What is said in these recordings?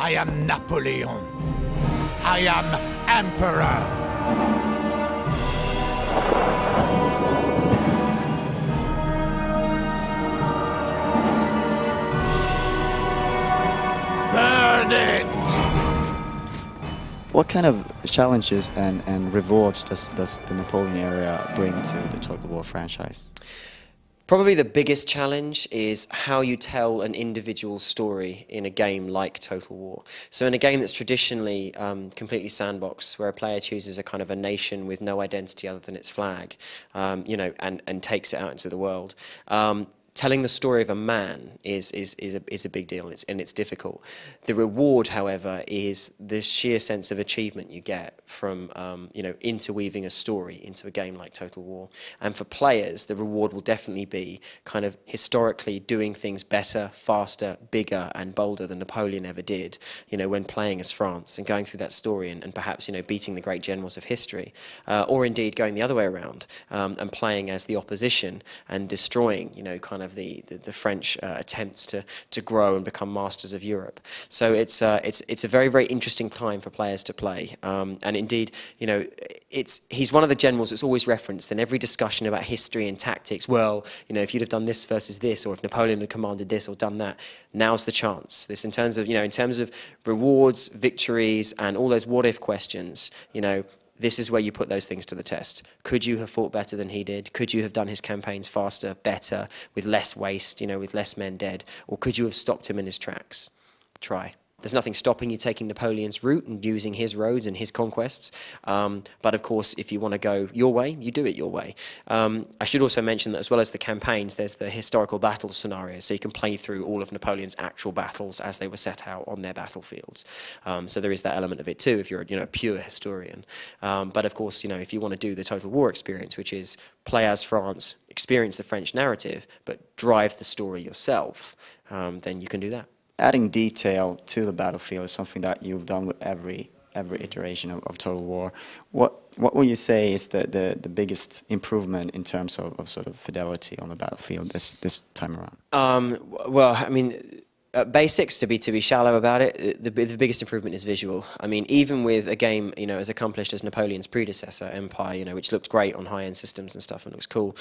I am Napoleon. I am Emperor. Burn it! What kind of challenges and rewards does the Napoleon era bring to the Total War franchise? Probably the biggest challenge is how you tell an individual story in a game like Total War. So in a game that's traditionally completely sandboxed, where a player chooses a kind of a nation with no identity other than its flag, you know, and takes it out into the world. Telling the story of a man is a big deal, and it's difficult. The reward, however, is the sheer sense of achievement you get from you know, interweaving a story into a game like Total War. And for players, the reward will definitely be kind of historically doing things better, faster, bigger, and bolder than Napoleon ever did. You know, when playing as France and going through that story, and perhaps, you know, beating the great generals of history, or indeed going the other way around and playing as the opposition and destroying, you know, kind of the French attempts to grow and become masters of Europe. So it's a very, very interesting time for players to play. And indeed, you know, he's one of the generals that's always referenced in every discussion about history and tactics. Well, you know, if you'd have done this versus this, or if Napoleon had commanded this or done that, now's the chance. This, in terms of, you know, in terms of rewards, victories, and all those what-if questions, you know, this is where you put those things to the test. Could you have fought better than he did? Could you have done his campaigns faster, better, with less waste, you know, with less men dead? Or could you have stopped him in his tracks? Try. There's nothing stopping you taking Napoleon's route and using his roads and his conquests. But of course, if you want to go your way, you do it your way. I should also mention that as well as the campaigns, there's the historical battle scenario. So you can play through all of Napoleon's actual battles as they were set out on their battlefields. So there is that element of it too, if you're, you know, a pure historian. But of course, you know, if you want to do the Total War experience, which is play as France, experience the French narrative, but drive the story yourself, then you can do that. Adding detail to the battlefield is something that you've done with every iteration of Total War. What would you say is the biggest improvement in terms of sort of fidelity on the battlefield this time around? Well, I mean, basics, to be shallow about it, the biggest improvement is visual. I mean, even with a game, you know, as accomplished as Napoleon's predecessor, Empire, you know, which looked great on high-end systems and stuff and looks cool,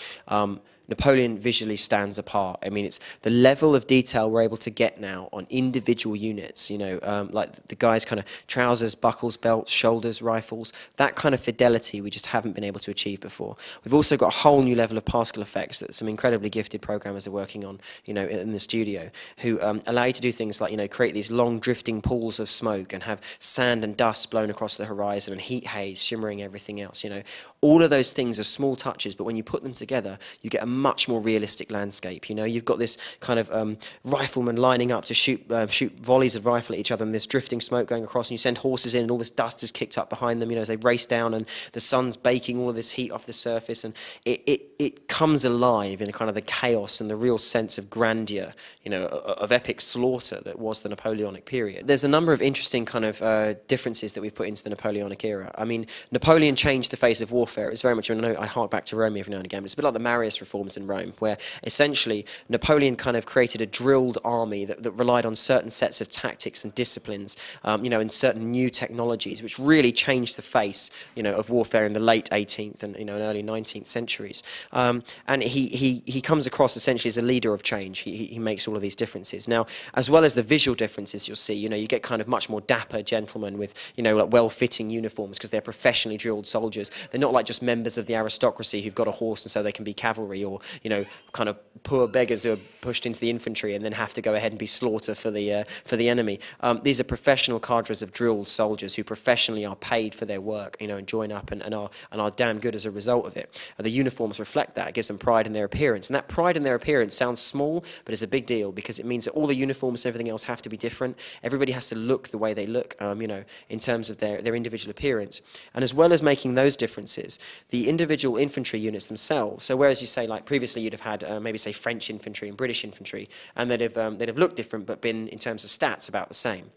Napoleon visually stands apart. I mean, it's the level of detail we're able to get now on individual units, you know, like the guy's kind of trousers, buckles, belts, shoulders, rifles, that kind of fidelity we just haven't been able to achieve before. We've also got a whole new level of particle effects that some incredibly gifted programmers are working on, you know, in the studio, who allow you to do things like, you know, create these long drifting pools of smoke and have sand and dust blown across the horizon and heat haze shimmering everything else, you know. All of those things are small touches, but when you put them together, you get a much more realistic landscape. You know, you've got this kind of riflemen lining up to shoot volleys of rifle at each other, and there's drifting smoke going across, and you send horses in, and all this dust is kicked up behind them, you know, as they race down, and the sun's baking all of this heat off the surface, and it comes alive in a kind of the chaos and the real sense of grandeur, you know, of epic slaughter that was the Napoleonic period. There's a number of interesting kind of differences that we've put into the Napoleonic era. I mean, Napoleon changed the face of warfare. It was very much, I know I hark back to Rome every now and again, but it's a bit like the Marius reforms in Rome, where essentially Napoleon kind of created a drilled army that relied on certain sets of tactics and disciplines, you know, and certain new technologies, which really changed the face, you know, of warfare in the late 18th and, you know, and early 19th centuries. And he comes across essentially as a leader of change. He makes all of these differences. Now, as well as the visual differences you'll see, you know, you get kind of much more dapper gentlemen with, you know, like well-fitting uniforms because they're professionally drilled soldiers. They're not like just members of the aristocracy who've got a horse and so they can be cavalry, or, you know, kind of poor beggars who are pushed into the infantry and then have to go ahead and be slaughtered for the enemy. These are professional cadres of drilled soldiers who professionally are paid for their work, you know, and join up and are damn good as a result of it. The uniforms reflect that. It gives them pride in their appearance, and that pride in their appearance sounds small, but it's a big deal because it means that all the uniforms and everything else have to be different. Everybody has to look the way they look, you know, in terms of their individual appearance. And as well as making those differences, the individual infantry units themselves, so whereas you say, like previously you'd have had maybe say French infantry and British infantry, and they'd have looked different but been in terms of stats about the same.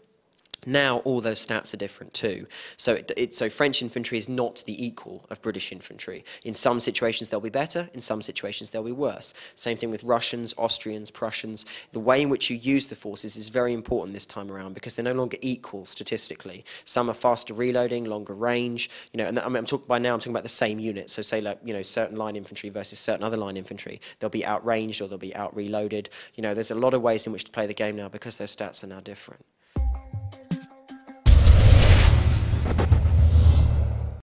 Now all those stats are different too. So so French infantry is not the equal of British infantry. In some situations they'll be better, in some situations they'll be worse. Same thing with Russians, Austrians, Prussians. The way in which you use the forces is very important this time around because they're no longer equal statistically. Some are faster reloading, longer range, you know, and I'm talking about the same unit. So say like, you know, certain line infantry versus certain other line infantry. They'll be outranged or they'll be out reloaded. You know, there's a lot of ways in which to play the game now because those stats are now different.